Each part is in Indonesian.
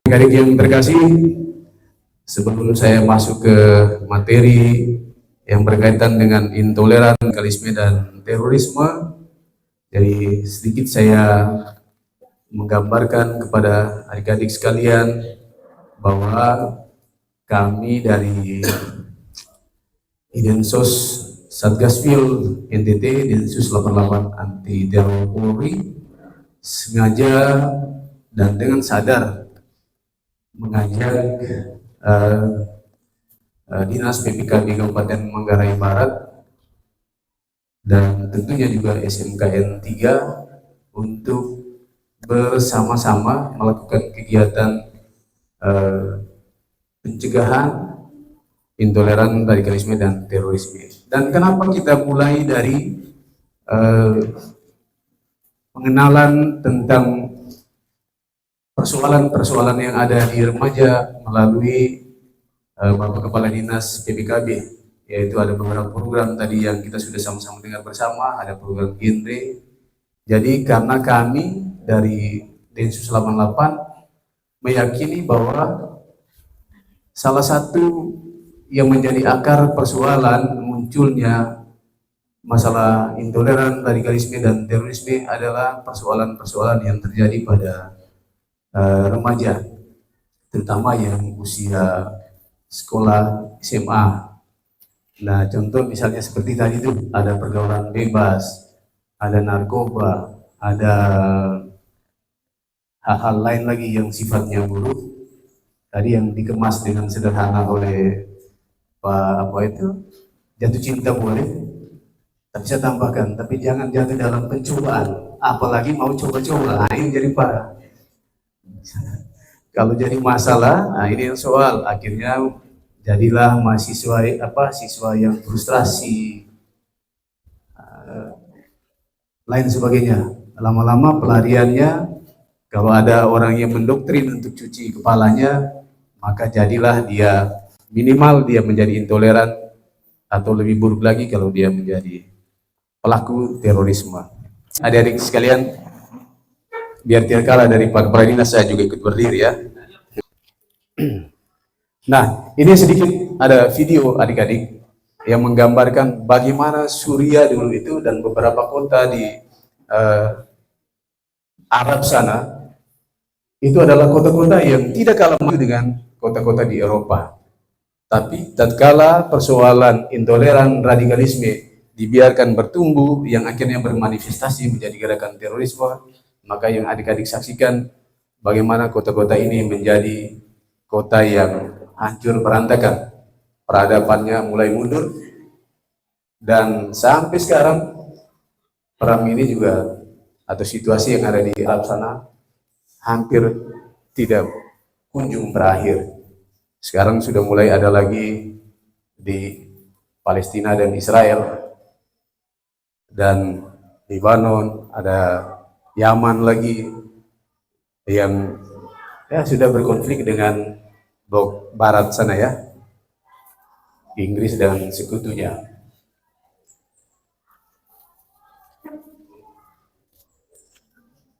Adik yang terkasih, sebelum saya masuk ke materi yang berkaitan dengan intoleran, radikalisme, dan terorisme, jadi sedikit saya menggambarkan kepada adik-adik sekalian bahwa kami dari Densus Satgaspil NTT, Densus 88 Anti Teror Polri, sengaja dan dengan sadar mengajak Dinas PPKB Kabupaten Manggarai Barat dan tentunya juga SMKN 3 untuk bersama-sama melakukan kegiatan pencegahan intoleran, radikalisme, dan terorisme. Dan kenapa kita mulai dari pengenalan tentang persoalan-persoalan yang ada di remaja melalui Bapak Kepala Dinas PPKB, yaitu ada beberapa program tadi yang kita sudah sama-sama dengar bersama, ada program genre. Jadi karena kami dari Densus 88 meyakini bahwa salah satu yang menjadi akar persoalan munculnya masalah intoleran, radikalisme, dan terorisme adalah persoalan-persoalan yang terjadi pada remaja, terutama yang usia sekolah SMA. Nah, contoh misalnya seperti tadi itu ada pergaulan bebas, ada narkoba, ada hal-hal lain lagi yang sifatnya buruk. Tadi yang dikemas dengan sederhana oleh Pak apa itu, jatuh cinta boleh, tapi saya tambahkan, tapi jangan jatuh dalam pencobaan, apalagi mau coba-coba. Nah, ini jadi parah. Kalau jadi masalah, nah ini yang soal akhirnya jadilah siswa yang frustrasi, lain sebagainya. Lama-lama pelariannya, kalau ada orang yang mendoktrin untuk cuci kepalanya, maka jadilah dia minimal dia menjadi intoleran, atau lebih buruk lagi kalau dia menjadi pelaku terorisme. Adik-adik sekalian, biar tidak kalah dari Pak Kepala Dinas, saya juga ikut berdiri ya. Nah, ini sedikit ada video adik-adik yang menggambarkan bagaimana Suriah dulu itu dan beberapa kota di Arab sana itu adalah kota-kota yang tidak kalah maju dengan kota-kota di Eropa. Tapi tatkala persoalan intoleran, radikalisme dibiarkan bertumbuh yang akhirnya bermanifestasi menjadi gerakan terorisme, maka yang adik-adik saksikan bagaimana kota-kota ini menjadi kota yang hancur berantakan, peradabannya mulai mundur, dan sampai sekarang perang ini juga atau situasi yang ada di Arab sana hampir tidak kunjung berakhir. Sekarang sudah mulai ada lagi di Palestina dan Israel, dan Lebanon, ada Yaman lagi yang ya sudah berkonflik dengan blok barat sana ya, Inggris dan sekutunya.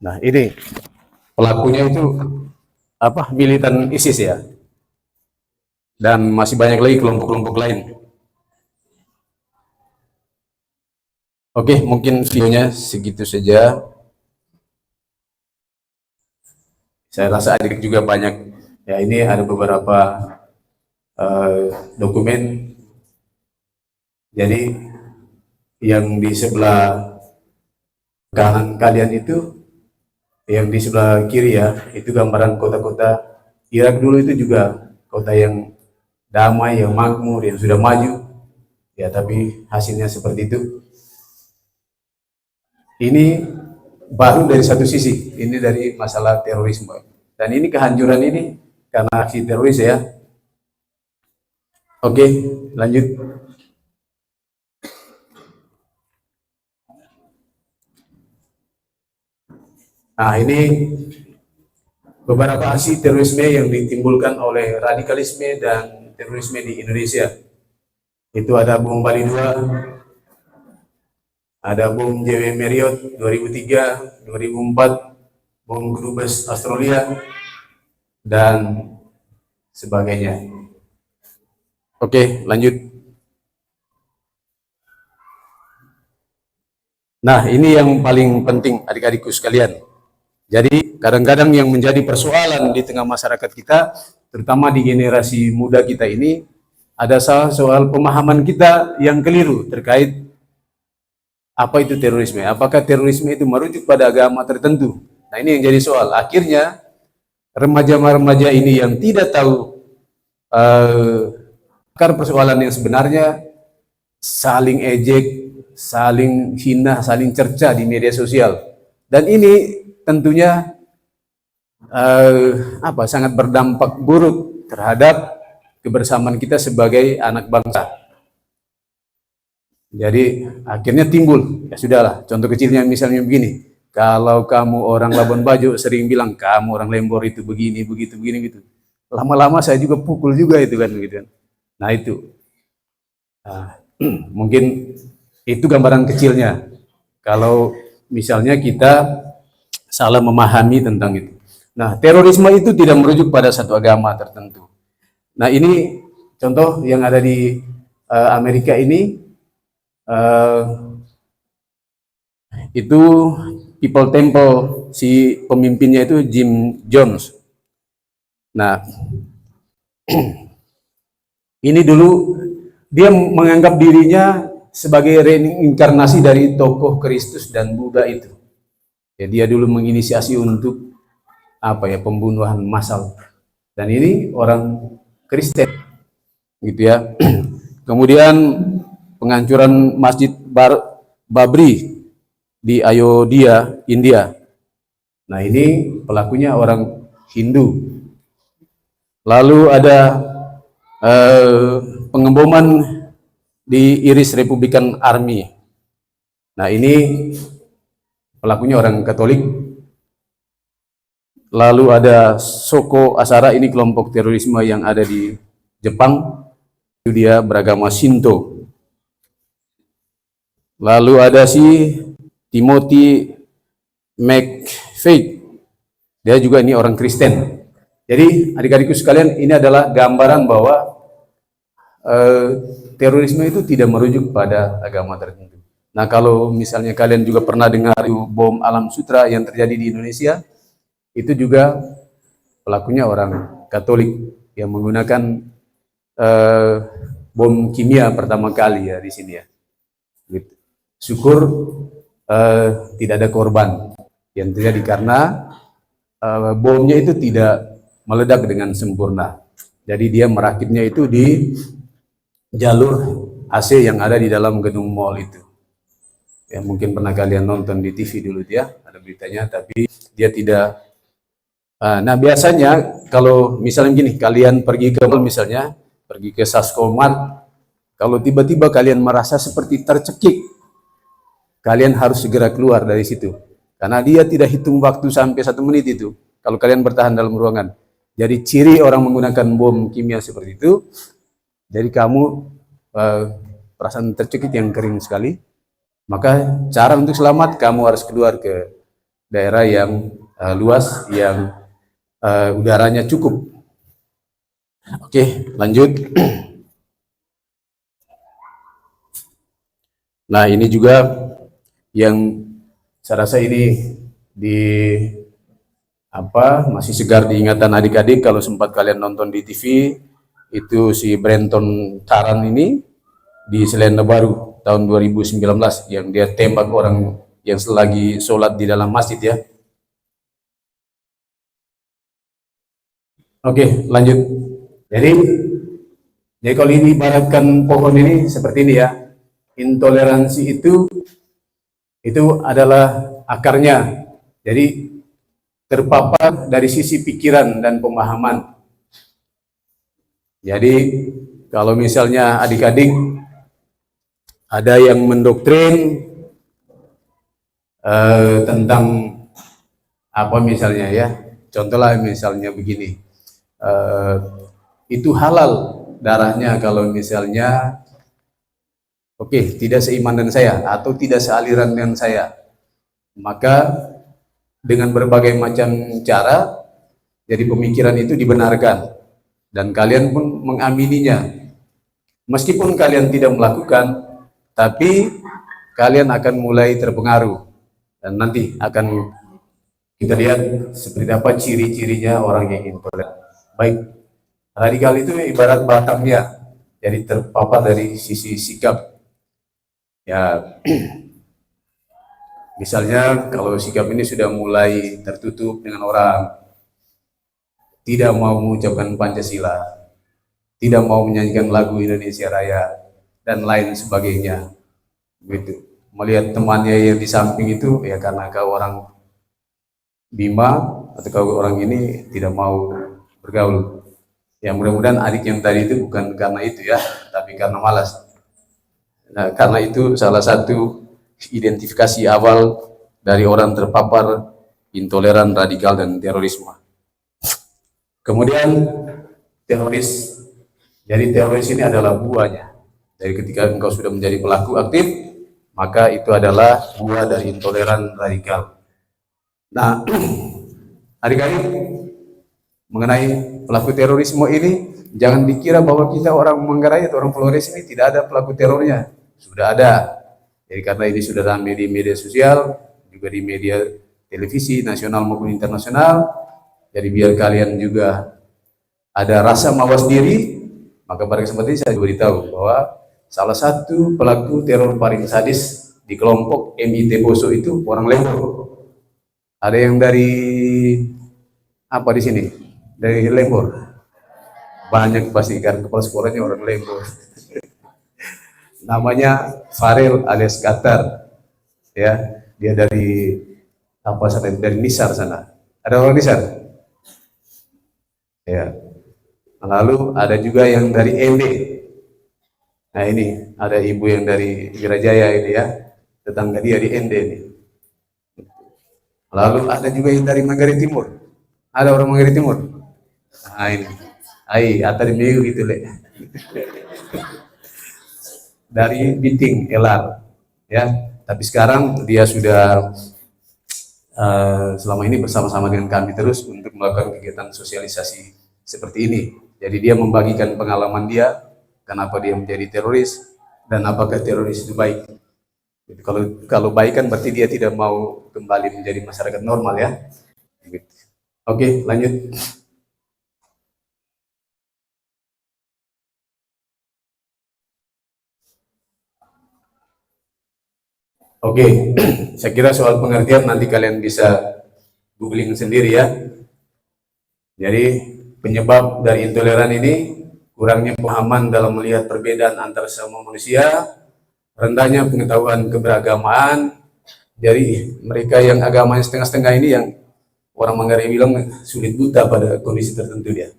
Nah, ini pelakunya itu militan ISIS ya, dan masih banyak lagi kelompok-kelompok lain. Oke, mungkin videonya segitu saja. Saya rasa adik juga banyak ya. Ini ada beberapa dokumen. Jadi yang di sebelah kanan kalian itu, yang di sebelah kiri ya, itu gambaran kota-kota Irak dulu. Itu juga kota yang damai, yang makmur, yang sudah maju, Ya, tapi hasilnya seperti itu. Ini baru dari satu sisi, ini dari masalah terorisme. Dan ini kehancuran ini karena aksi teroris ya. Oke, lanjut. Nah, ini beberapa aksi terorisme yang ditimbulkan oleh radikalisme dan terorisme di Indonesia. Itu ada bom Bali 2, ada bom JW Marriott 2003, 2004, bom Grubes Australia, dan sebagainya. Oke, lanjut. Nah, ini yang paling penting adik-adikku sekalian. Jadi kadang-kadang yang menjadi persoalan di tengah masyarakat kita, terutama di generasi muda kita ini, ada soal pemahaman kita yang keliru terkait apa itu terorisme. Apakah terorisme itu merujuk pada agama tertentu? Nah, ini yang jadi soal. Akhirnya remaja-remaja ini yang tidak tahu akar persoalan yang sebenarnya, saling ejek, saling hina, saling cerca di media sosial. Dan ini tentunya sangat berdampak buruk terhadap kebersamaan kita sebagai anak bangsa. Jadi akhirnya timbul, ya sudahlah, contoh kecilnya misalnya begini, kalau kamu orang Labuan Bajo sering bilang kamu orang Lembor itu begini, begitu, begini, gitu. Lama-lama saya juga pukul juga itu kan, begitu kan. Nah itu, mungkin itu gambaran kecilnya. Kalau misalnya kita salah memahami tentang itu. Nah, terorisme itu tidak merujuk pada satu agama tertentu. Nah, ini contoh yang ada di Amerika ini, itu People Temple, si pemimpinnya itu Jim Jones. Nah, ini dulu dia menganggap dirinya sebagai reinkarnasi dari tokoh Kristus dan Buddha itu. Ya, dia dulu menginisiasi untuk pembunuhan massal. Dan ini orang Kristen, gitu ya. Kemudian penghancuran Masjid Babri di Ayodhya, India. Nah, ini pelakunya orang Hindu. Lalu ada pengeboman di Irish Republican Army. Nah, ini pelakunya orang Katolik. Lalu ada Soko Asara, ini kelompok terorisme yang ada di Jepang. Itu dia beragama Shinto. Lalu ada si Timothy McVeigh. Dia juga ini orang Kristen. Jadi adik-adikku sekalian, ini adalah gambaran bahwa terorisme itu tidak merujuk pada agama tertentu. Nah, kalau misalnya kalian juga pernah dengar bom Alam Sutra yang terjadi di Indonesia, itu juga pelakunya orang Katolik yang menggunakan bom kimia pertama kali ya di sini ya. Gitu. Syukur tidak ada korban yang terjadi karena bomnya itu tidak meledak dengan sempurna. Jadi dia merakitnya itu di jalur AC yang ada di dalam gedung mall itu. Ya, mungkin pernah kalian nonton di TV dulu ya, ada beritanya, tapi dia tidak. Nah, biasanya kalau misalnya begini, kalian pergi ke mall misalnya, pergi ke Saskomart, kalau tiba-tiba kalian merasa seperti tercekik, kalian harus segera keluar dari situ. Karena dia tidak hitung waktu sampai 1 menit itu, kalau kalian bertahan dalam ruangan. Jadi ciri orang menggunakan bom kimia seperti itu, jadi kamu perasaan tercekik yang kering sekali, maka cara untuk selamat kamu harus keluar ke daerah yang luas, yang udaranya cukup. Oke, lanjut. Nah, ini juga yang saya rasa ini masih segar diingatan adik-adik. Kalau sempat kalian nonton di TV, itu si Brenton Tarrant ini di Selandia Baru tahun 2019 yang dia tembak orang yang lagi sholat di dalam masjid ya. Oke, lanjut. Jadi Jadi kalau ini ibaratkan pohon ini seperti ini ya, intoleransi itu adalah akarnya. Jadi terpapar dari sisi pikiran dan pemahaman. Jadi kalau misalnya adik-adik ada yang mendoktrin tentang apa misalnya ya, contohlah misalnya begini, itu halal darahnya kalau misalnya tidak seiman dengan saya atau tidak sealiran dengan saya, maka dengan berbagai macam cara jadi pemikiran itu dibenarkan dan kalian pun mengamininya meskipun kalian tidak melakukan, tapi kalian akan mulai terpengaruh dan nanti akan kita lihat seperti apa ciri-cirinya orang yang intoleran. Baik, radikal itu ibarat batangnya, jadi terpapar dari sisi sikap. Ya, misalnya kalau sikap ini sudah mulai tertutup dengan orang, tidak mau mengucapkan Pancasila, tidak mau menyanyikan lagu Indonesia Raya, dan lain sebagainya. Gitu. Melihat temannya yang di samping itu, ya karena kau orang Bima atau kau orang ini tidak mau bergaul. Ya mudah-mudahan adik yang tadi itu bukan karena itu ya, tapi karena malas. Nah, karena itu salah satu identifikasi awal dari orang terpapar intoleran, radikal, dan terorisme. Kemudian teroris. Jadi teroris ini adalah buahnya. Jadi ketika engkau sudah menjadi pelaku aktif, maka itu adalah buah dari intoleran radikal. Nah, adik-adik, mengenai pelaku terorisme ini, jangan dikira bahwa kita orang Manggarai atau orang Flores ini tidak ada pelaku terornya. Sudah ada. Jadi karena ini sudah ramai di media sosial, juga di media televisi nasional maupun internasional, jadi biar kalian juga ada rasa mawas diri, maka pada kesempatan ini saya beritahu bahwa salah satu pelaku teror paling sadis di kelompok MIT Poso itu orang Lembor. Ada yang dari apa di sini? Dari Lembor. Banyak pasti kan kepala sekolahnya orang Lembor. Namanya Farel alias Qatar. Ya, dia dari apa sana? Dari Nisar sana. Ada orang Nisar? Ya. Lalu ada juga yang dari MB. Nah ini ada ibu yang dari Wirajaya ini ya, tetangga dia di ND ini. Lalu ada juga yang dari Manggarai Timur. Ada orang Manggarai Timur. Nah ini, atau minggu gitu le. Dari Biting Elar, ya. Tapi sekarang dia sudah selama ini bersama-sama dengan kami terus untuk melakukan kegiatan sosialisasi seperti ini. Jadi dia membagikan pengalaman dia, kenapa dia menjadi teroris dan apakah teroris itu baik. Jadi kalau baik kan berarti dia tidak mau kembali menjadi masyarakat normal ya. Oke, lanjut. Oke, saya kira soal pengertian nanti kalian bisa googling sendiri ya. Jadi penyebab dari intoleran ini kurangnya pemahaman dalam melihat perbedaan antar sesama manusia, rendahnya pengetahuan keberagamaan. Jadi mereka yang agamanya setengah-setengah ini yang orang Manggarai bilang sulit buta pada kondisi tertentu dia.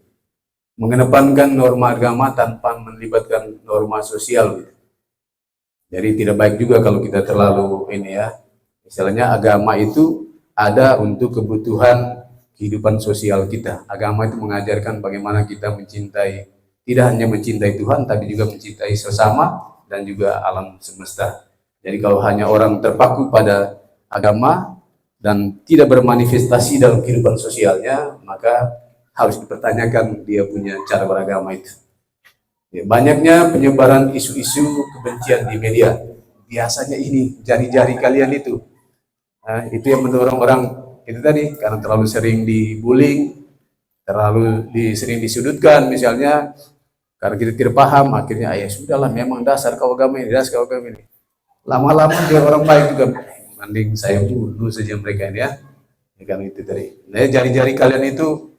Mengedepankan norma agama tanpa melibatkan norma sosial. Jadi tidak baik juga kalau kita terlalu ini ya. Misalnya agama itu ada untuk kebutuhan kehidupan sosial kita. Agama itu mengajarkan bagaimana kita mencintai, tidak hanya mencintai Tuhan, tapi juga mencintai sesama dan juga alam semesta. Jadi kalau hanya orang terpaku pada agama dan tidak bermanifestasi dalam kehidupan sosialnya, maka harus dipertanyakan dia punya cara beragama itu. Ya, banyaknya penyebaran isu-isu kebencian di media. Biasanya ini jari-jari kalian itu. Nah, itu yang mendorong orang itu tadi karena terlalu sering dibullying, sering disudutkan misalnya karena kita tidak paham, akhirnya ya sudahlah memang dasar kau agama ini, dasar kau agama ini. Lama-lama dia orang baik juga, mending saya bunuh saja mereka ini ya. Karena itu tadi. Nah, jari-jari kalian itu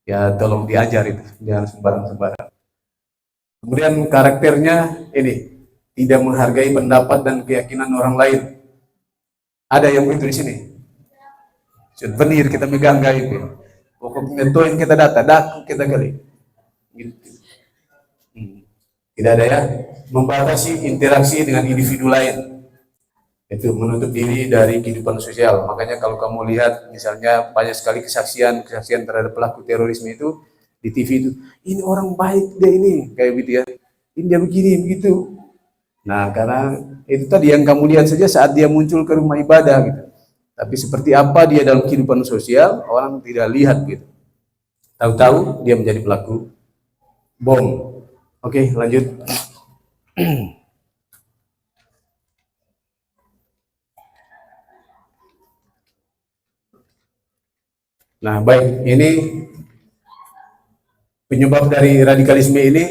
ya tolong diajar itu, jangan sembarang-sembarang. Kemudian karakternya ini tidak menghargai pendapat dan keyakinan orang lain. Ada yang begitu di sini. Souvenir kita megang itu. Pokoknya itu yang kita data kita kali. Gitu. Tidak ada ya. Membatasi interaksi dengan individu lain. Itu menutup diri dari kehidupan sosial. Makanya kalau kamu lihat misalnya banyak sekali kesaksian terhadap pelaku terorisme itu di TV itu, ini orang baik dia ini kayak gitu ya. Ini dia begini begitu. Nah, karena itu tadi yang kamu lihat saja saat dia muncul ke rumah ibadah gitu. Tapi seperti apa dia dalam kehidupan sosial, orang tidak lihat gitu. Tahu-tahu dia menjadi pelaku bom. Oke, lanjut. Nah, baik, ini penyebab dari radikalisme ini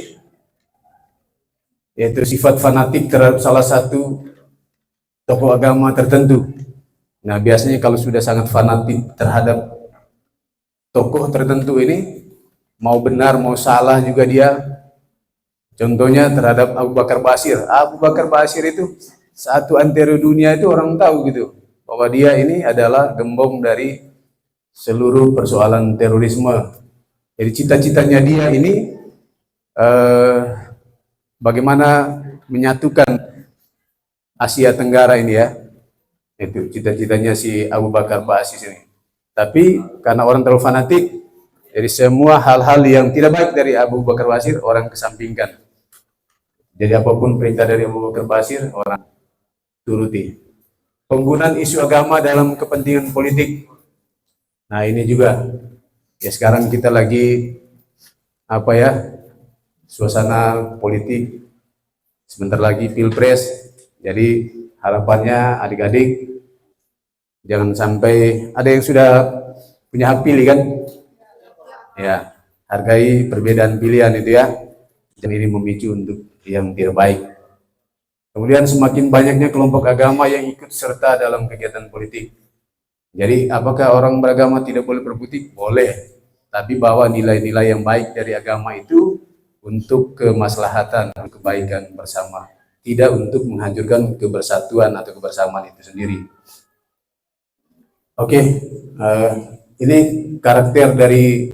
yaitu sifat fanatik terhadap salah satu tokoh agama tertentu. Nah, biasanya kalau sudah sangat fanatik terhadap tokoh tertentu ini, mau benar mau salah juga dia. Contohnya terhadap Abu Bakar Basir. Abu Bakar Basir itu satu antero dunia itu orang tahu gitu bahwa dia ini adalah gembong dari seluruh persoalan terorisme. Jadi cita-citanya dia ini bagaimana menyatukan Asia Tenggara ini ya. Itu cita-citanya si Abu Bakar Basir ini. Tapi karena orang terlalu fanatik, jadi semua hal-hal yang tidak baik dari Abu Bakar Basir orang kesampingkan. Jadi apapun perintah dari Abu Bakar Basir orang turuti. Penggunaan isu agama dalam kepentingan politik. Nah, ini juga ya sekarang kita lagi apa ya? Suasana politik sebentar lagi Pilpres. Jadi harapannya adik-adik jangan sampai ada yang sudah punya hak pilih kan? Ya, hargai perbedaan pilihan itu ya. Dan ini memicu untuk yang tidak baik. Kemudian semakin banyaknya kelompok agama yang ikut serta dalam kegiatan politik. Jadi apakah orang beragama tidak boleh berpolitik? Boleh. Tapi bawa nilai-nilai yang baik dari agama itu untuk kemaslahatan, kebaikan bersama. Tidak untuk menghancurkan kebersatuan atau kebersamaan itu sendiri. Oke, ini karakter dari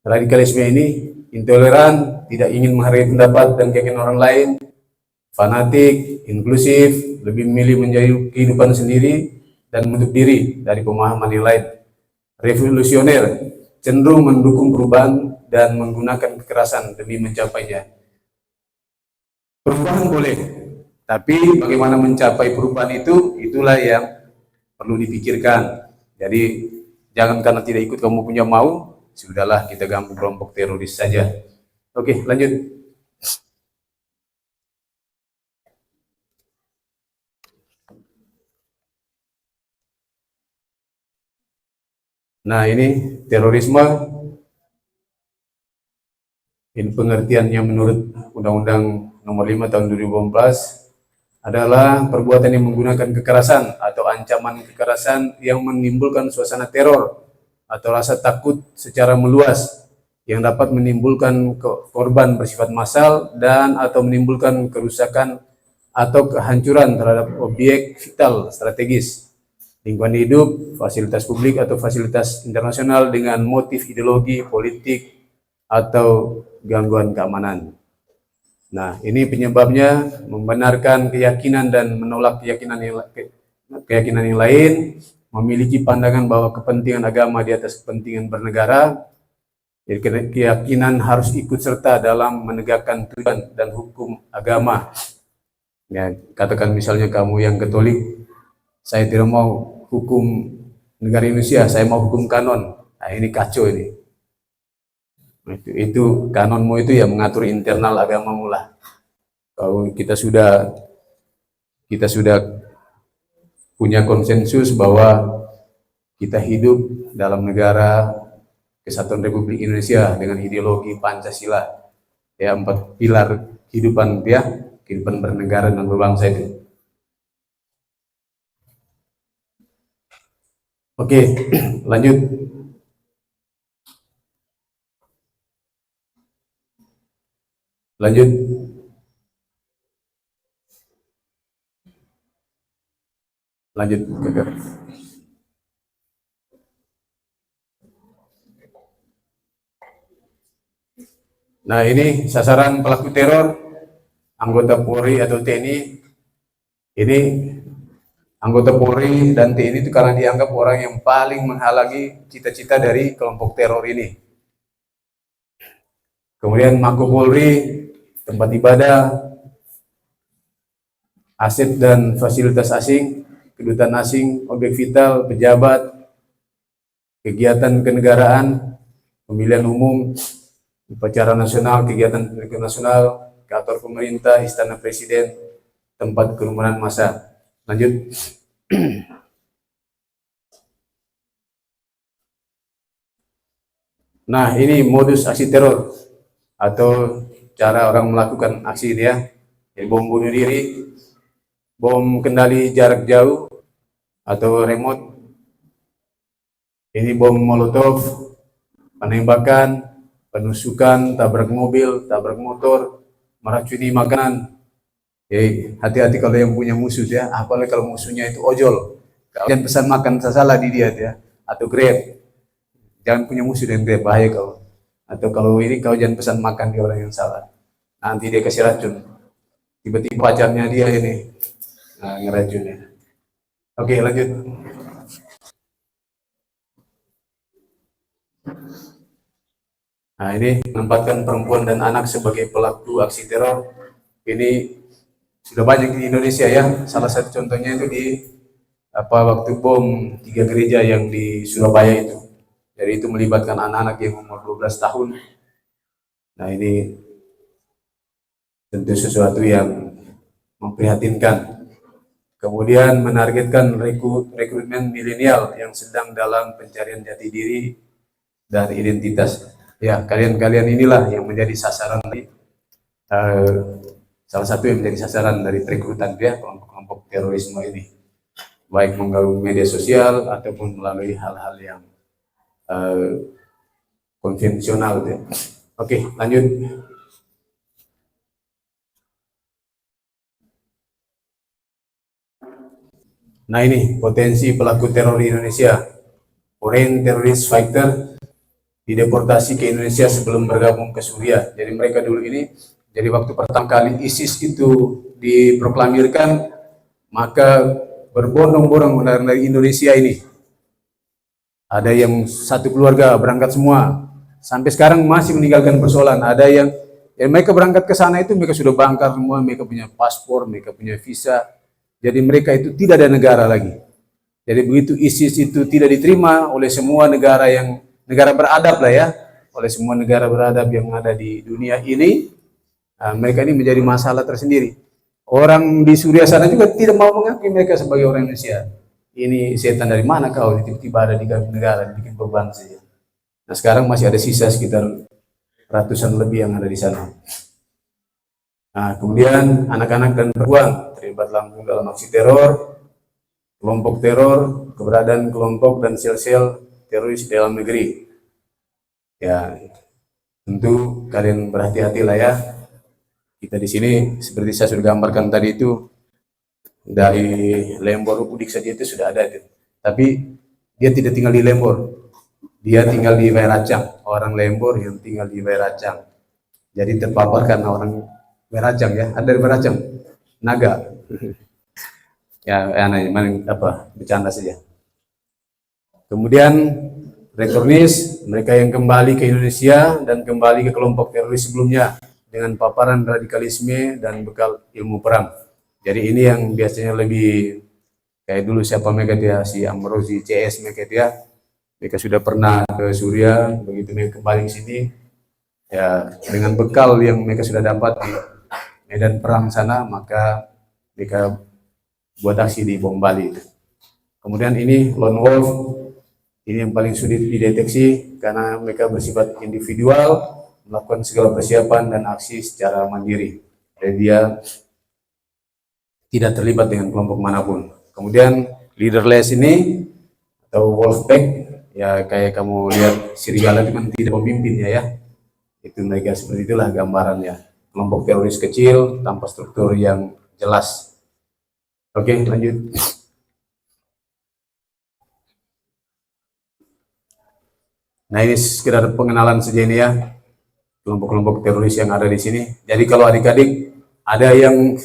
radikalisme ini, intoleran, tidak ingin menghargai pendapat dan keyakinan orang lain, fanatik, inklusif, lebih memilih menjadi kehidupan sendiri, dan menutup diri dari pemahaman yang lain. Revolusioner, cenderung mendukung perubahan dan menggunakan kekerasan demi mencapainya. Perubahan boleh, tapi bagaimana mencapai perubahan itu, itulah yang perlu dipikirkan. Jadi jangan karena tidak ikut kamu punya mau, sudahlah kita gabung kelompok teroris saja. Oke, lanjut. Nah, ini terorisme. Ini pengertiannya menurut Undang-Undang Nomor 5 Tahun 2014 adalah perbuatan yang menggunakan kekerasan atau ancaman kekerasan yang menimbulkan suasana teror atau rasa takut secara meluas yang dapat menimbulkan korban bersifat massal dan atau menimbulkan kerusakan atau kehancuran terhadap objek vital strategis, lingkungan hidup, fasilitas publik atau fasilitas internasional dengan motif ideologi, politik, atau gangguan keamanan. Nah, ini penyebabnya membenarkan keyakinan dan menolak keyakinan yang lain, memiliki pandangan bahwa kepentingan agama di atas kepentingan bernegara, jadi keyakinan harus ikut serta dalam menegakkan tujuan dan hukum agama. Ya, katakan misalnya kamu yang Katolik, saya tidak mau hukum negara Indonesia, saya mau hukum kanon. Nah, ini kacau ini. Itu kanonmu itu ya mengatur internal agamamu lah. Kalau kita sudah punya konsensus bahwa kita hidup dalam negara Kesatuan Republik Indonesia dengan ideologi Pancasila, ya 4 pilar kehidupan ya, kehidupan bernegara dan berbangsa itu. Oke, lanjut. Lanjut. Lanjut. Nah, ini sasaran pelaku teror, anggota Polri atau TNI. Ini anggota Polri dan TNI itu karena dianggap orang yang paling menghalangi cita-cita dari kelompok teror ini. Kemudian Mako Polri, tempat ibadah, aset dan fasilitas asing, kedutaan asing, objek vital, pejabat, kegiatan kenegaraan, pemilihan umum, upacara nasional, kegiatan pendidikan nasional, kantor pemerintah, istana presiden, tempat kerumunan massa. Lanjut. Nah, ini modus aksi teror atau cara orang melakukan aksi ini ya. Bom bunuh diri, bom kendali jarak jauh atau remote. Ini bom molotov, penembakan, penusukan, tabrak mobil, tabrak motor, meracuni makanan. Hati-hati kalau yang punya musuh ya, apalagi kalau musuhnya itu ojol. Kalian pesan makan salah di dia ya, atau Grab. Jangan punya musuh dengan Grab, bahaya kau. Atau kalau ini kau jangan pesan makan di orang yang salah. Nanti dia kasih racun. Tiba-tiba pacarnya dia ini ngeracunnya. Oke, lanjut. Nah, ini menempatkan perempuan dan anak sebagai pelaku aksi teror. Ini sudah banyak di Indonesia ya. Salah satu contohnya itu di waktu bom 3 gereja yang di Surabaya itu. Jadi itu melibatkan anak-anak yang umur 12 tahun. Nah, ini tentu sesuatu yang memprihatinkan. Kemudian menargetkan rekrutmen milenial yang sedang dalam pencarian jati diri dan identitas. Ya, kalian-kalian inilah yang menjadi sasaran dari salah satu yang menjadi sasaran dari rekrutan dia kelompok-kelompok terorisme ini, baik melalui media sosial ataupun melalui hal-hal yang konvensional ya. Oke, lanjut. Nah, ini potensi pelaku teror di Indonesia. Foreign terrorist fighter dideportasi ke Indonesia sebelum bergabung ke Suriah. Jadi mereka dulu ini, jadi waktu pertama kali ISIS itu diproklamirkan, maka berbondong-bondong dari Indonesia ini. Ada yang satu keluarga berangkat semua, sampai sekarang masih meninggalkan persoalan. Ada yang mereka berangkat ke sana itu mereka sudah bangkar semua, mereka punya paspor, mereka punya visa. Jadi mereka itu tidak ada negara lagi. Jadi begitu ISIS itu tidak diterima oleh semua negara yang negara beradab lah ya, oleh semua negara beradab yang ada di dunia ini, mereka ini menjadi masalah tersendiri. Orang di Suriah sana juga tidak mau mengakui mereka sebagai orang Indonesia. Ini setan dari mana kau, tiba-tiba ada di negara, bikin beban saja. Nah, sekarang masih ada sisa sekitar ratusan lebih yang ada di sana. Nah, kemudian anak-anak dan perempuan terlibat langsung dalam aksi teror, kelompok teror, keberadaan kelompok dan sel-sel teroris dalam negeri. Ya, tentu kalian berhati-hatilah ya. Kita di sini seperti saya sudah gambarkan tadi itu, dari Lembor Udik saja itu sudah ada. Tapi dia tidak tinggal di Lembor. Dia tinggal di Wairacang, orang Lembor yang tinggal di Wairacang. Jadi terpapar karena orang Wairacang ya, ada di Wairacang, naga. Ya, bercanda saja. Kemudian returnis, mereka yang kembali ke Indonesia dan kembali ke kelompok teroris sebelumnya dengan paparan radikalisme dan bekal ilmu perang. Jadi ini yang biasanya lebih kayak dulu siapa mereka dia, si Amrozi CS mereka dia, mereka sudah pernah ke Suriah, begitu mereka kembali ke sini ya dengan bekal yang mereka sudah dapat di medan perang sana, maka mereka buat aksi di bom Bali. Kemudian ini lone wolf, ini yang paling sulit dideteksi karena mereka bersifat individual, melakukan segala persiapan dan aksi secara mandiri. Jadi dia tidak terlibat dengan kelompok manapun. Kemudian leaderless ini atau wolf pack, ya kayak kamu lihat serigala itu kan tidak pemimpinnya ya. Itu mereka seperti itulah gambarannya. kelompok teroris kecil tanpa struktur yang jelas. Oke, lanjut. Nah, ini sekedar pengenalan saja ini ya, kelompok-kelompok teroris yang ada di sini. Jadi kalau adik-adik ada yang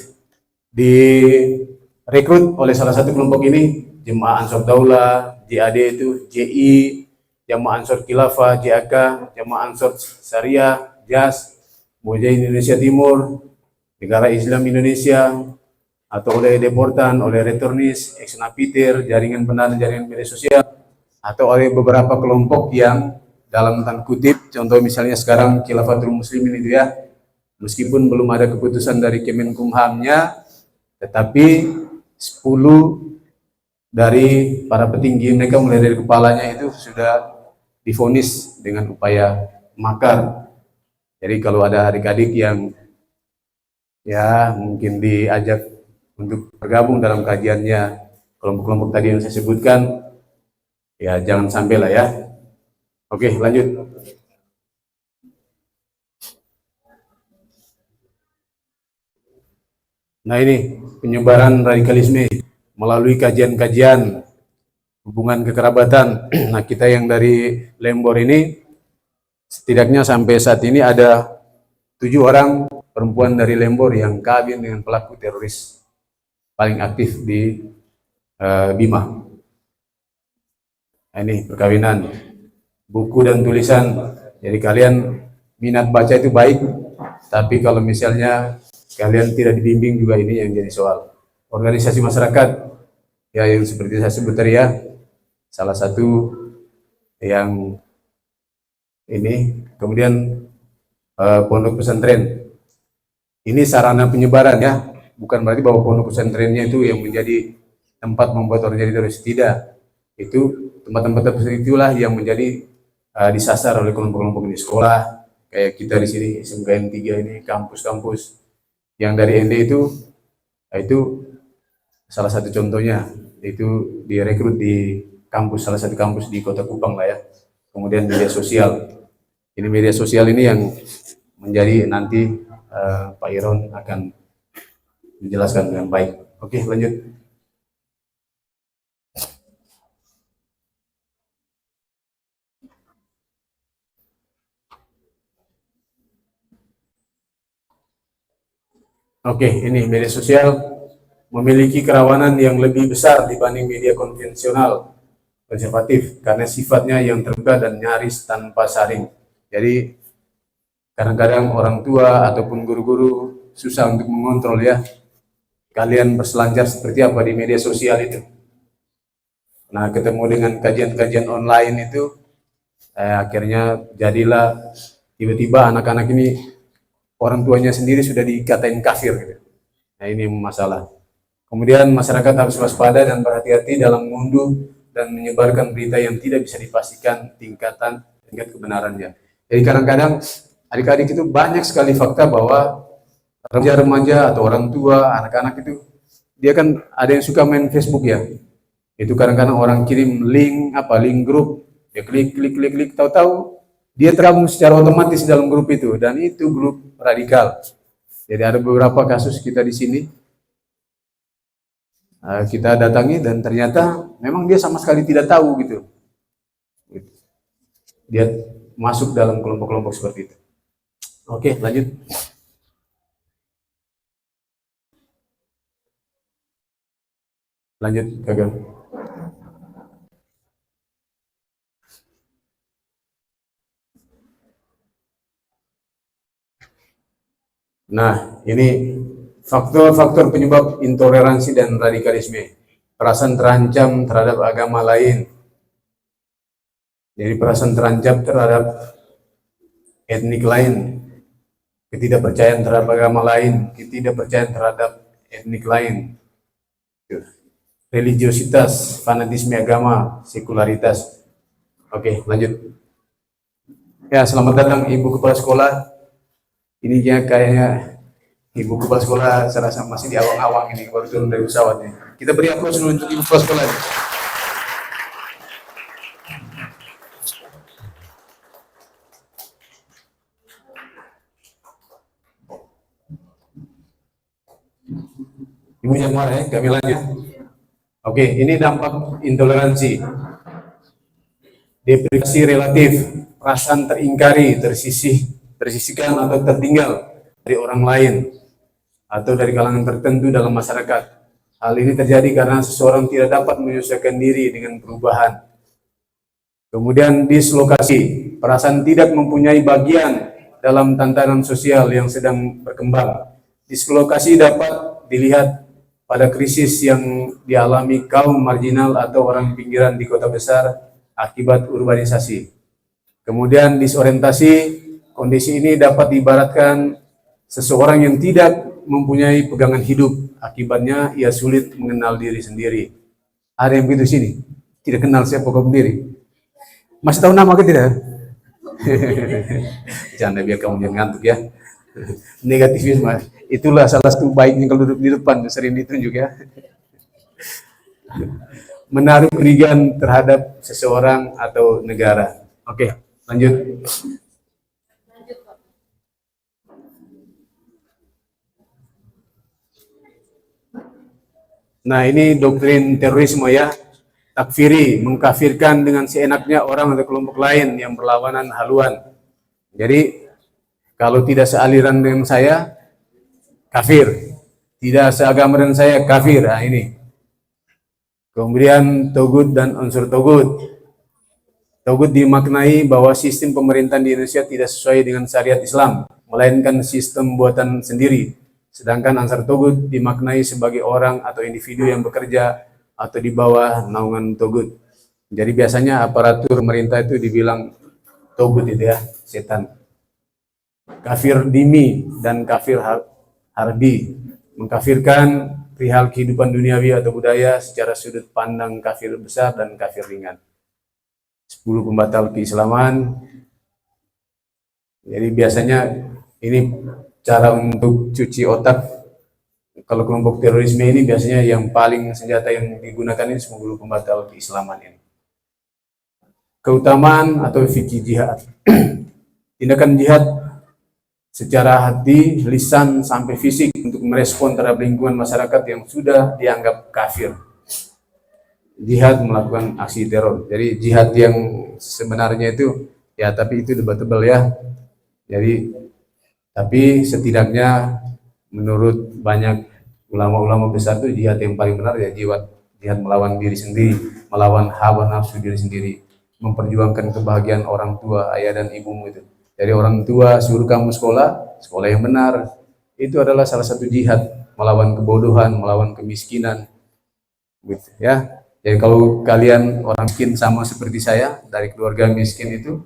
direkrut oleh salah satu kelompok ini, Jemaah Ansor Daulah, JAD itu, JI, Jamaah Ansor Khilafah, JAK, Jamaah Ansor Syariah, JAS, Mujahidin Indonesia Timur, Negara Islam Indonesia, atau oleh deportan, oleh returnis, ex-napiter, jaringan benar, jaringan media sosial, atau oleh beberapa kelompok yang dalam tanda kutip, contoh misalnya sekarang Khilafatul Muslimin itu ya, meskipun belum ada keputusan dari Kemenkumhamnya, tetapi 10 dari para petinggi mereka mulai dari kepalanya itu sudah divonis dengan upaya makar. Jadi kalau ada adik-adik yang ya mungkin diajak untuk bergabung dalam kajiannya kelompok-kelompok tadi yang saya sebutkan, ya jangan sampai lah ya. Oke, lanjut. Nah ini penyebaran radikalisme melalui kajian-kajian hubungan kekerabatan. Nah kita yang dari Lembor ini setidaknya sampai saat ini ada 7 orang perempuan dari Lembor yang kawin dengan pelaku teroris paling aktif di Bima. Nah, ini perkawinan, buku dan tulisan. Jadi kalian minat baca itu baik, tapi kalau misalnya kalian tidak dibimbing juga ini yang jadi soal. Organisasi masyarakat, ya yang seperti saya sebut tadi ya, salah satu yang ini, kemudian pondok pesantren. Ini sarana penyebaran ya, bukan berarti bahwa pondok pesantrennya itu yang menjadi tempat membuat orang jadi teroris, tidak. Itu tempat-tempat seperti itulah yang menjadi disasar oleh kelompok-kelompok di sekolah, kayak kita di sini SMKN 3 ini, kampus-kampus yang dari ND itu salah satu contohnya, itu direkrut di kampus, salah satu kampus di Kota Kupang lah ya. Kemudian media sosial, ini media sosial ini yang menjadi nanti Pak Iron akan menjelaskan dengan baik. Oke, lanjut. Oke, ini media sosial memiliki kerawanan yang lebih besar dibanding media konvensional konservatif karena sifatnya yang terbuka dan nyaris tanpa saring. Jadi kadang-kadang orang tua ataupun guru-guru susah untuk mengontrol ya, kalian berselancar seperti apa di media sosial itu. Nah, ketemu dengan kajian-kajian online itu, akhirnya jadilah tiba-tiba anak-anak ini orang tuanya sendiri sudah dikatain kafir gitu. Nah, ini masalah. Kemudian masyarakat harus waspada dan berhati-hati dalam mengunduh dan menyebarkan berita yang tidak bisa dipastikan tingkat kebenarannya. Jadi kadang-kadang adik-adik itu banyak sekali fakta bahwa remaja-remaja atau orang tua, anak-anak itu dia kan ada yang suka main Facebook ya. Itu kadang-kadang orang kirim link grup, dia klik, tahu-tahu dia tergabung secara otomatis dalam grup itu, dan itu grup radikal. Jadi ada beberapa kasus kita di sini kita datangi dan ternyata memang dia sama sekali tidak tahu gitu. Dia masuk dalam kelompok-kelompok seperti itu. Oke, lanjut. Lanjut, Gagal. Nah, ini faktor-faktor penyebab intoleransi dan radikalisme. Perasaan terancam terhadap agama lain. Jadi perasaan terancam terhadap etnik lain, ketidakpercayaan terhadap agama lain, ketidakpercayaan terhadap etnik lain, religiositas, fanatisme agama, sekularitas. Oke, lanjut. Ya, selamat datang Ibu Kepala Sekolah. Ini kayaknya Ibu Kepala Sekolah saya rasa masih di awang-awang ini, baru turun dari pesawatnya. Kita beri aplaus dulu untuk Ibu Kepala Sekolah. Ibu yang marah ya, kami lanjut. Oke, ini dampak intoleransi. Depresi relatif, perasaan teringkari, tersisihkan atau tertinggal dari orang lain atau dari kalangan tertentu dalam masyarakat. Hal ini terjadi karena seseorang tidak dapat menyesuaikan diri dengan perubahan. Kemudian dislokasi, perasaan tidak mempunyai bagian dalam tantangan sosial yang sedang berkembang. Dislokasi dapat dilihat pada krisis yang dialami kaum marginal atau orang pinggiran di kota besar akibat urbanisasi. Kemudian disorientasi, kondisi ini dapat diibaratkan seseorang yang tidak mempunyai pegangan hidup, akibatnya ia sulit mengenal diri sendiri. Ada yang begitu sini, tidak kenal siapa kau sendiri. Masih tahu nama ke tidak? Jangan biar kamu jangan ngantuk ya. Negativisme, itulah salah satu baiknya kalau duduk di depan, sering ditunjuk ya. Menaruh curigaan terhadap seseorang atau negara. Oke, lanjut. Nah, ini doktrin terorisme ya. Takfiri, mengkafirkan dengan seenaknya orang atau kelompok lain yang berlawanan haluan. Jadi, kalau tidak sealiran dengan saya, kafir. Tidak seagama dengan saya, kafir. Nah, ini. Kemudian, togut dan unsur togut. Togut dimaknai bahwa sistem pemerintahan di Indonesia tidak sesuai dengan syariat Islam, melainkan sistem buatan sendiri. Sedangkan ansar togut dimaknai sebagai orang atau individu yang bekerja atau di bawah naungan togut. Jadi biasanya aparatur pemerintah itu dibilang togut itu ya, setan. Kafir dimi dan kafir harbi, mengkafirkan perihal kehidupan duniawi atau budaya secara sudut pandang kafir besar dan kafir ringan. 10 pembatal keislaman. Jadi biasanya ini cara untuk cuci otak. Kalau kelompok terorisme ini biasanya yang paling senjata yang digunakan ini 10 pembatal keislaman ini. Keutamaan atau fikih jihad. Tindakan jihad secara hati, lisan, sampai fisik untuk merespon terhadap lingkungan masyarakat yang sudah dianggap kafir. Jihad melakukan aksi teror. Jadi jihad yang sebenarnya itu ya, tapi itu debatable ya. Jadi tapi setidaknya menurut banyak ulama-ulama besar itu jihad yang paling benar ya jihad melawan diri sendiri, melawan hawa nafsu diri sendiri, memperjuangkan kebahagiaan orang tua, ayah dan ibumu itu. Jadi orang tua suruh kamu sekolah yang benar, itu adalah salah satu jihad, melawan kebodohan, melawan kemiskinan, gitu ya. Jadi kalau kalian orang miskin sama seperti saya dari keluarga miskin itu,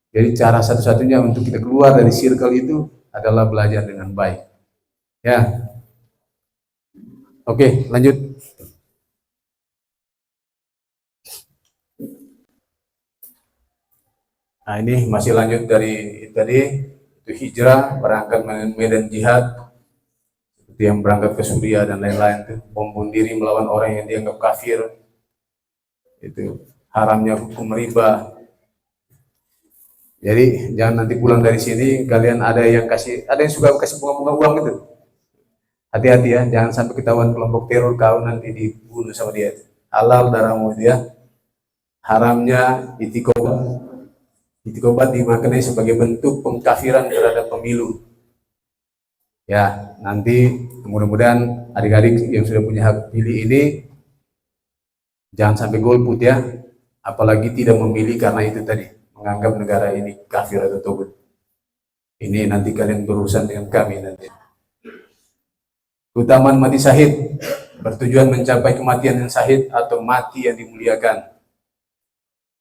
jadi cara satu-satunya untuk kita keluar dari circle itu adalah belajar dengan baik, ya. Oke, lanjut. Nah, ini masih lanjut dari tadi, itu hijrah, berangkat medan jihad, seperti yang berangkat ke Suriah dan lain-lain, itu bom bunuh diri melawan orang yang dianggap kafir, itu haramnya hukum riba. Jadi jangan nanti pulang dari sini kalian ada yang suka kasih bunga-bunga uang itu. Hati-hati ya, jangan sampai ketahuan kelompok teror kau nanti dibunuh sama dia. Halal darahmu dia. Haramnya itikobat dimaknai sebagai bentuk pengkafiran terhadap pemilu. Ya, nanti mudah-mudahan adik-adik yang sudah punya hak pilih ini jangan sampai golput ya. Apalagi tidak memilih karena itu tadi, menganggap negara ini kafir atau togut. Ini nanti kalian berurusan dengan kami nanti. Keutamaan mati syahid bertujuan mencapai kematian yang syahid atau mati yang dimuliakan.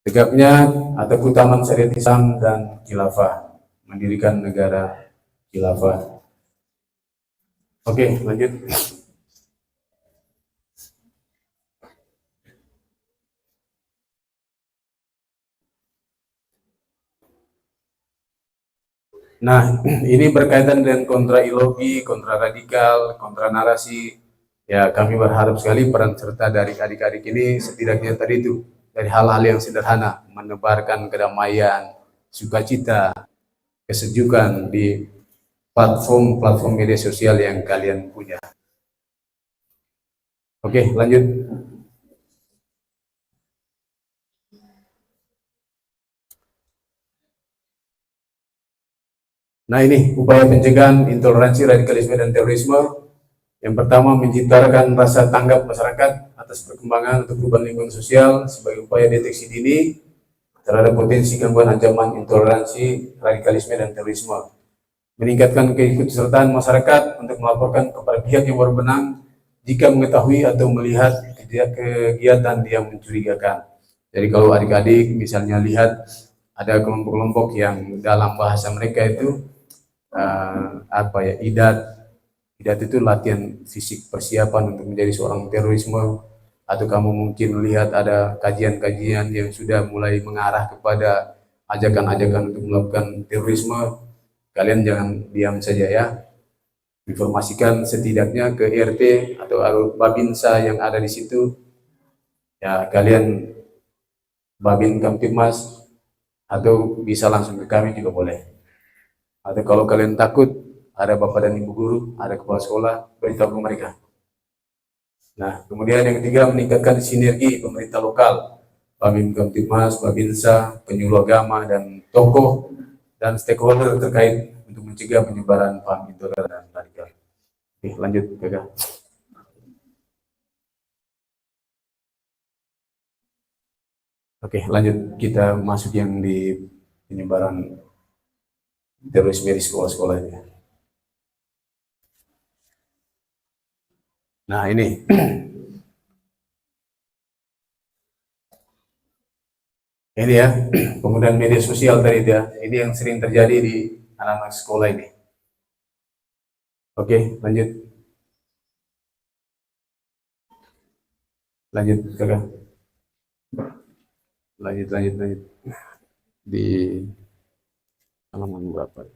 Tegaknya atau keutamaan syariat Islam dan khilafah, mendirikan negara khilafah. Oke, lanjut. Nah, ini berkaitan dengan kontra ideologi, kontra radikal, kontra narasi. Ya, kami berharap sekali peran serta dari adik-adik ini setidaknya tadi itu dari hal-hal yang sederhana, menebarkan kedamaian, sukacita, kesejukan di platform media sosial yang kalian punya. Oke, lanjut. Nah ini upaya pencegahan intoleransi, radikalisme, dan terorisme. Yang pertama, menciptakan rasa tanggap masyarakat atas perkembangan atau perubahan lingkungan sosial sebagai upaya deteksi dini terhadap potensi gangguan ancaman intoleransi, radikalisme, dan terorisme. Meningkatkan keikutsertaan masyarakat untuk melaporkan kepada pihak yang berwenang jika mengetahui atau melihat kegiatan yang mencurigakan. Jadi kalau adik-adik misalnya lihat ada kelompok-kelompok yang dalam bahasa mereka itu idat itu latihan fisik persiapan untuk menjadi seorang terorisme, atau kamu mungkin lihat ada kajian-kajian yang sudah mulai mengarah kepada ajakan-ajakan untuk melakukan terorisme, kalian jangan diam saja ya. Informasikan setidaknya ke RT atau Babinsa yang ada di situ. Ya, kalian Babin Kamtibmas atau bisa langsung ke kami juga boleh. Atau kalau kalian takut, ada bapak dan ibu guru, ada kepala sekolah, beritahu ke mereka. Nah, kemudian yang ketiga, meningkatkan sinergi pemerintah lokal, Babin Kamtibmas, Babinsa, penyuluh agama, dan tokoh dan stakeholder terkait untuk mencegah penyebaran paham intoleran dan radikal. Oke, lanjut, Kakak. Oke, lanjut. Kita masuk yang di penyebaran terorisme di sekolah-sekolah ini. Nah, ini. Ini ya, penggunaan media sosial tadi ya. Ini yang sering terjadi di anak-anak sekolah ini. Oke, lanjut. Lanjut, Kakak. Lanjut. Di halaman berapa?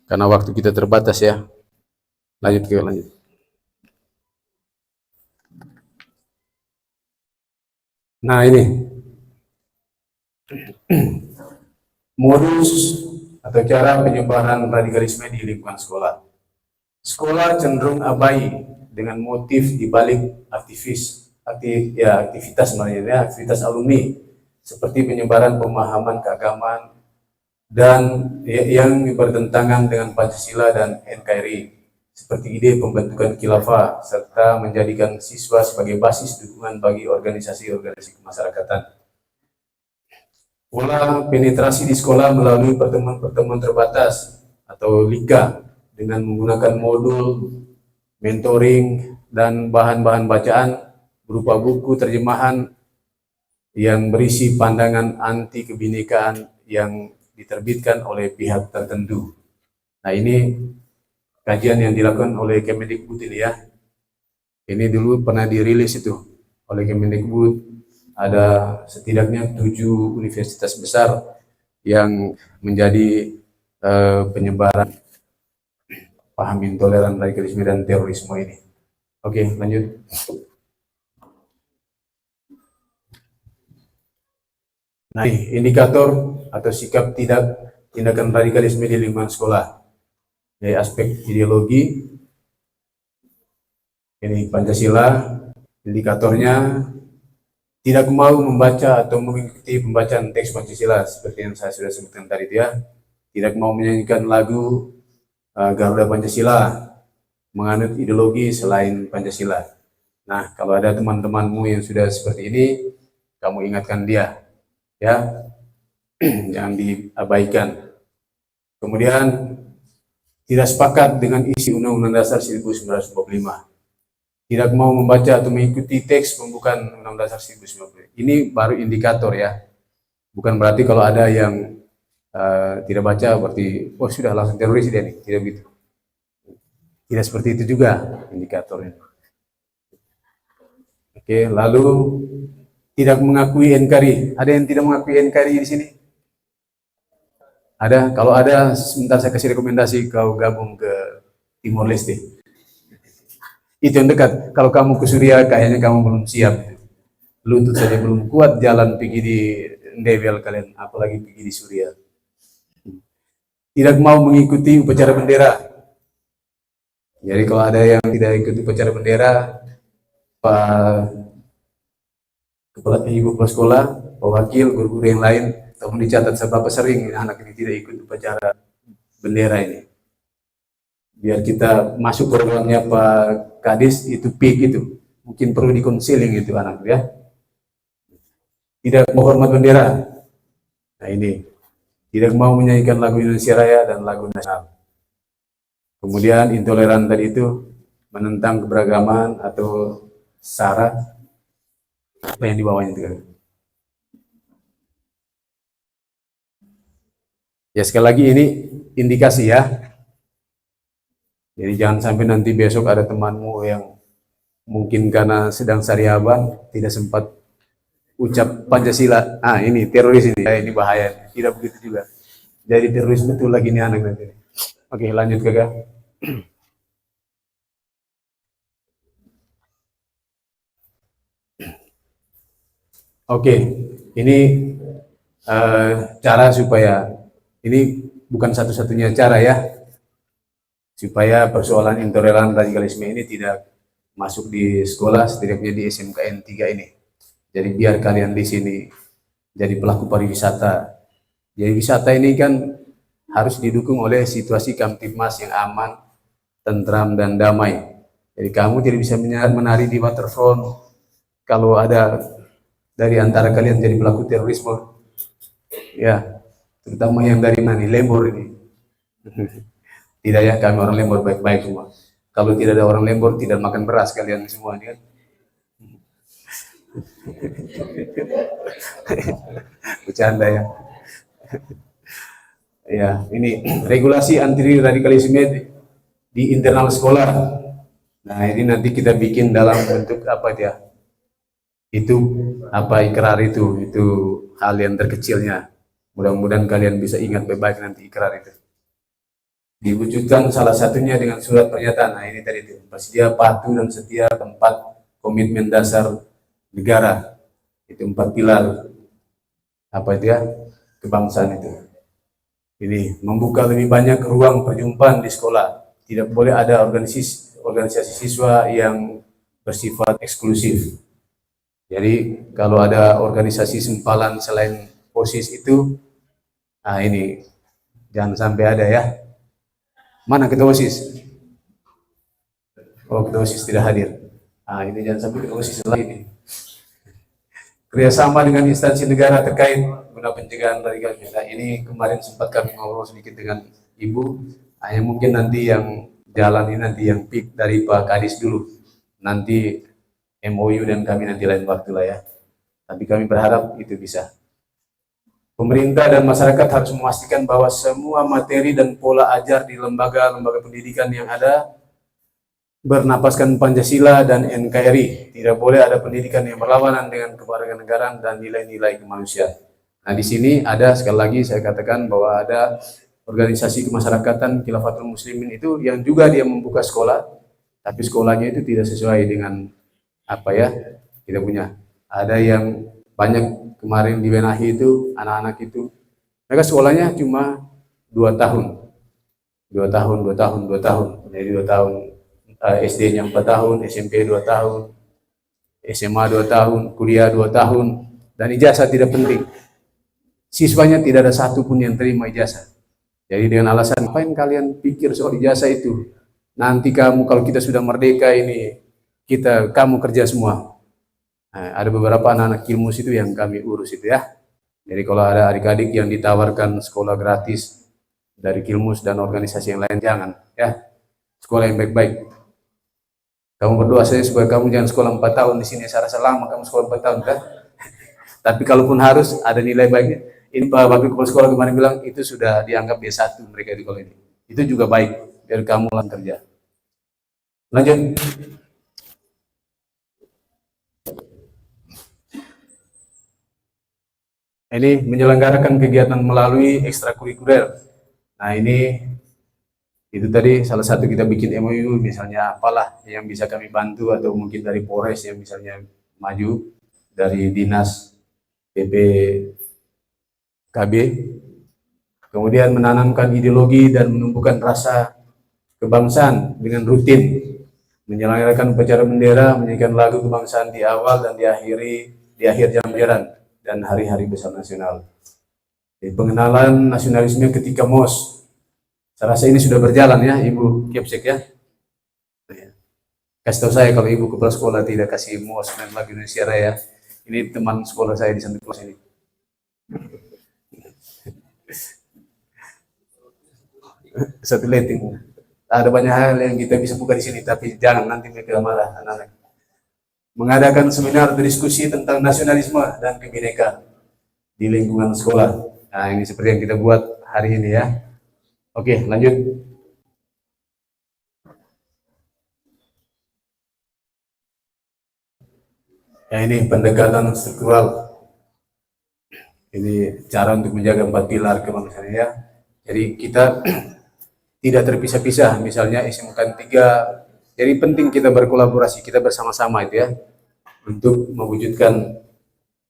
Karena waktu kita terbatas ya. Lanjut. Nah ini modus atau cara penyebaran radikalisme di lingkungan sekolah. Sekolah cenderung abai dengan motif dibalik aktivitas sebenarnya, aktivitas alumni seperti penyebaran pemahaman keagamaan dan yang bertentangan dengan Pancasila dan NKRI, seperti ide pembentukan khilafah serta menjadikan siswa sebagai basis dukungan bagi organisasi-organisasi kemasyarakatan. Pola penetrasi di sekolah melalui pertemuan-pertemuan terbatas atau LIKA dengan menggunakan modul, mentoring, dan bahan-bahan bacaan berupa buku terjemahan yang berisi pandangan anti kebinekaan yang diterbitkan oleh pihak tertentu. Nah ini kajian yang dilakukan oleh Kemendikbud ini ya. Ini dulu pernah dirilis itu oleh Kemendikbud, ada setidaknya 7 universitas besar yang menjadi penyebaran paham intoleran, radikalisme, dan terorisme ini. Oke, lanjut. Nah, indikator atau sikap tindakan radikalisme di lingkungan sekolah. Dari aspek ideologi, ini Pancasila, indikatornya tidak mau membaca atau mengikuti pembacaan teks Pancasila seperti yang saya sudah sebutkan tadi ya. Tidak mau menyanyikan lagu Garuda Pancasila, menganut ideologi selain Pancasila. Nah, kalau ada teman-temanmu yang sudah seperti ini, kamu ingatkan dia, ya, jangan diabaikan. Kemudian tidak sepakat dengan isi Undang-Undang Dasar 1945. Tidak mau membaca atau mengikuti teks pembukaan Undang-Undang Dasar 1945. Ini baru indikator ya. Bukan berarti kalau ada yang tidak baca berarti oh sudah langsung teroris dia nih, tidak begitu. Tidak seperti itu juga indikatornya. Oke, lalu tidak mengakui NKRI. Ada yang tidak mengakui NKRI di sini? Ada? Kalau ada, sebentar saya kasih rekomendasi kau gabung ke Timor Leste. Itu yang dekat. Kalau kamu ke Suriah, kayaknya kamu belum siap. Lutut saja belum kuat jalan pergi di Ndebel kalian, apalagi pergi di Suriah. tidak mau mengikuti upacara bendera. Jadi kalau ada yang tidak ikut upacara bendera, Pak kepala ibu kepala sekolah, wakil guru-guru yang lain, tolong dicatat seberapa sering anak ini tidak ikut upacara bendera ini. Biar kita masuk programnya Pak Kadis itu peak itu, mungkin perlu dikonseling itu anak ya. Tidak menghormat bendera. Nah ini tidak mau menyanyikan lagu Indonesia Raya dan lagu nasional. Kemudian intoleran tadi itu menentang keberagaman atau sara apa yang dibawanya itu kan. Ya sekali lagi ini indikasi ya. Jadi jangan sampai nanti besok ada temanmu yang mungkin karena sedang sariaban tidak sempat ucap Pancasila. Ah ini teroris ini, ini bahaya. Tidak begitu juga. Jadi teroris betul lagi ini anak nanti. Oke lanjut kakak. Oke, ini cara supaya ini bukan satu-satunya cara ya, supaya persoalan intoleran radikalisme ini tidak masuk di sekolah, setidaknya di SMKN 3 ini. Jadi biar kalian di sini jadi pelaku pariwisata. Jadi wisata ini kan harus didukung oleh situasi Kamtibmas yang aman, tentram dan damai. Jadi kamu tidak bisa menari di waterfront kalau ada dari antara kalian jadi pelaku terorisme, ya, terutama yang dari mana, Lembur ini. Tidak ya, kami orang Lembur baik-baik semua. Kalau tidak ada orang Lembur, tidak makan beras kalian semua ini kan. Bercanda ya. Ya, ini regulasi anti radikalisme di internal sekolah. Nah, ini nanti kita bikin dalam bentuk apa ya? Itu apa ikrar itu hal yang terkecilnya. Mudah-mudahan kalian bisa ingat baik-baik nanti ikrar itu. Diwujudkan salah satunya dengan surat pernyataan. Nah ini tadi itu, bersedia patuh dan setia tempat komitmen dasar negara. Itu 4 pilar apa itu ya, kebangsaan itu. Ini membuka lebih banyak ruang perjumpaan di sekolah. Tidak boleh ada organisasi siswa yang bersifat eksklusif. Jadi kalau ada organisasi sempalan selain OSIS itu, nah ini jangan sampai ada ya. Mana ketua OSIS? Oh ketua OSIS tidak hadir. Nah ini jangan sampai ketua OSIS lagi ini. Kerjasama dengan instansi negara terkait guna pencegahan radikalisme. Nah ini kemarin sempat kami ngobrol sedikit dengan Ibu. Hanya mungkin nanti yang jalan ini nanti yang peak dari Pak Kadis dulu. Nanti MOU dan kami nanti lain waktu lah ya. Tapi kami berharap itu bisa. Pemerintah dan masyarakat harus memastikan bahwa semua materi dan pola ajar di lembaga-lembaga pendidikan yang ada bernapaskan Pancasila dan NKRI. Tidak boleh ada pendidikan yang berlawanan dengan kewarganegaraan dan nilai-nilai kemanusiaan. Nah di sini ada sekali lagi saya katakan bahwa ada organisasi kemasyarakatan Khilafatul Muslimin itu yang juga dia membuka sekolah, tapi sekolahnya itu tidak sesuai dengan apa ya kita punya. Ada yang banyak kemarin di Benahi itu anak-anak itu mereka sekolahnya cuma 2 tahun, 2 tahun, 2 tahun, 2 tahun, jadi 2 tahun SD-nya 4 tahun, SMP 2 tahun, SMA 2 tahun, kuliah 2 tahun, dan ijazah tidak penting. Siswanya tidak ada satupun yang terima ijazah. Jadi dengan alasan ngapain kalian pikir soal ijazah itu? Nanti kamu kalau kita sudah merdeka ini kamu kerja semua. Nah, ada beberapa anak-anak Kilmus itu yang kami urus itu ya. Jadi kalau ada adik-adik yang ditawarkan sekolah gratis dari Kilmus dan organisasi yang lain, jangan ya. Sekolah yang baik-baik. Kamu berdoa saya supaya kamu jangan sekolah 4 tahun di sini. Saya rasa lama kamu sekolah 4 tahun kan. Tapi kalaupun harus ada nilai baiknya. Ini Pak Wakil Kepala Sekolah kemarin bilang itu sudah dianggap B1 mereka di sekolah ini. Itu juga baik biar kamu langsung kerja. Lanjut. Ini menyelenggarakan kegiatan melalui ekstrakurikuler. Nah ini itu tadi salah satu kita bikin MOU misalnya apalah yang bisa kami bantu atau mungkin dari Polres yang misalnya maju dari dinas PPKB kemudian menanamkan ideologi dan menumbuhkan rasa kebangsaan dengan rutin, menyelenggarakan upacara bendera, menyanyikan lagu kebangsaan di awal dan di akhir jam pelajaran dan hari-hari besar nasional. Jadi, pengenalan nasionalisme ketika MOS. Saya rasa ini sudah berjalan ya, Ibu Kepsek ya. Kasih tahu saya kalau Ibu kepala sekolah tidak kasih MOS dan lagu Indonesia Raya. Ini teman sekolah saya di Santa Cruz ini. Satu letting. Ada banyak hal yang kita bisa buka di sini, tapi jangan nanti mereka marah anak-anak. Mengadakan seminar berdiskusi tentang nasionalisme dan kebinekaan di lingkungan sekolah. Nah, ini seperti yang kita buat hari ini ya. Oke, lanjut. Ya, ini pendekatan struktural. Ini cara untuk menjaga 4 pilar kebangsaan ya. Jadi kita tidak terpisah-pisah, misalnya SMK 3. Jadi penting kita berkolaborasi, kita bersama-sama itu ya, untuk mewujudkan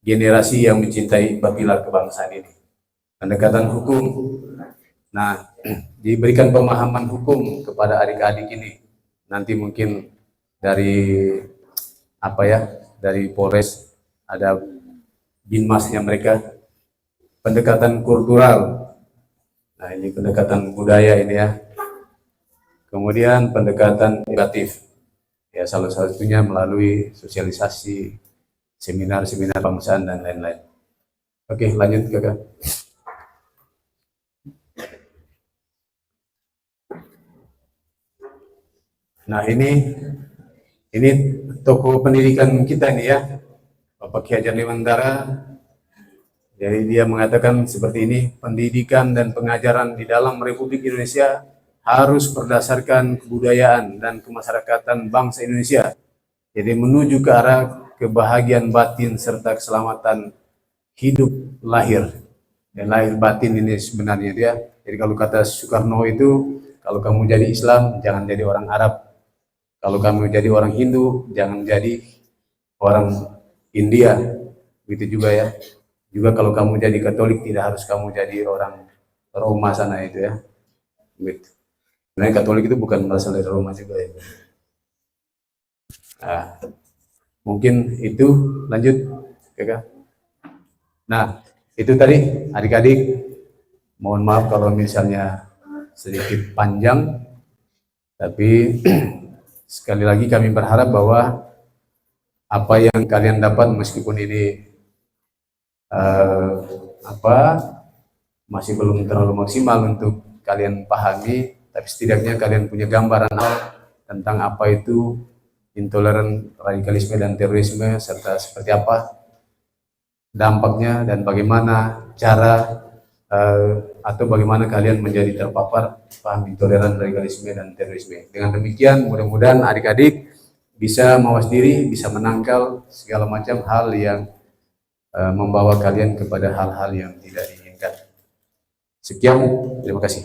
generasi yang mencintai 4 pilar kebangsaan ini. Pendekatan hukum. Nah, diberikan pemahaman hukum kepada adik-adik ini. Nanti mungkin dari dari Polres ada binmasnya mereka. Pendekatan kultural. Nah, ini pendekatan budaya ini ya. Kemudian pendekatan edukatif. Ya, salah satunya melalui sosialisasi, seminar-seminar kebangsaan dan lain-lain. Oke, lanjut Kakak. Nah, ini tokoh pendidikan kita nih ya, Bapak Ki Hajar Dewantara. Jadi dia mengatakan seperti ini, pendidikan dan pengajaran di dalam Republik Indonesia harus berdasarkan kebudayaan dan kemasyarakatan bangsa Indonesia. Jadi menuju ke arah kebahagiaan batin serta keselamatan hidup lahir. Dan lahir batin ini sebenarnya dia. Jadi kalau kata Soekarno itu, kalau kamu jadi Islam, jangan jadi orang Arab. Kalau kamu jadi orang Hindu, jangan jadi orang India. Begitu juga ya. Juga kalau kamu jadi Katolik, tidak harus kamu jadi orang Roma sana itu ya. Gitu. Sebenarnya Katolik itu bukan berasal dari Roma juga ya. Nah, mungkin itu lanjut, Kakak. Nah, itu tadi adik-adik. Mohon maaf kalau misalnya sedikit panjang, tapi sekali lagi kami berharap bahwa apa yang kalian dapat meskipun ini masih belum terlalu maksimal untuk kalian pahami, tapi setidaknya kalian punya gambaran tentang apa itu intoleran, radikalisme dan terorisme, serta seperti apa dampaknya dan bagaimana cara atau bagaimana kalian menjadi terpapar paham intoleran, radikalisme dan terorisme. Dengan demikian mudah-mudahan adik-adik bisa mawas diri, bisa menangkal segala macam hal yang membawa kalian kepada hal-hal yang tidak diinginkan. Sekian, terima kasih.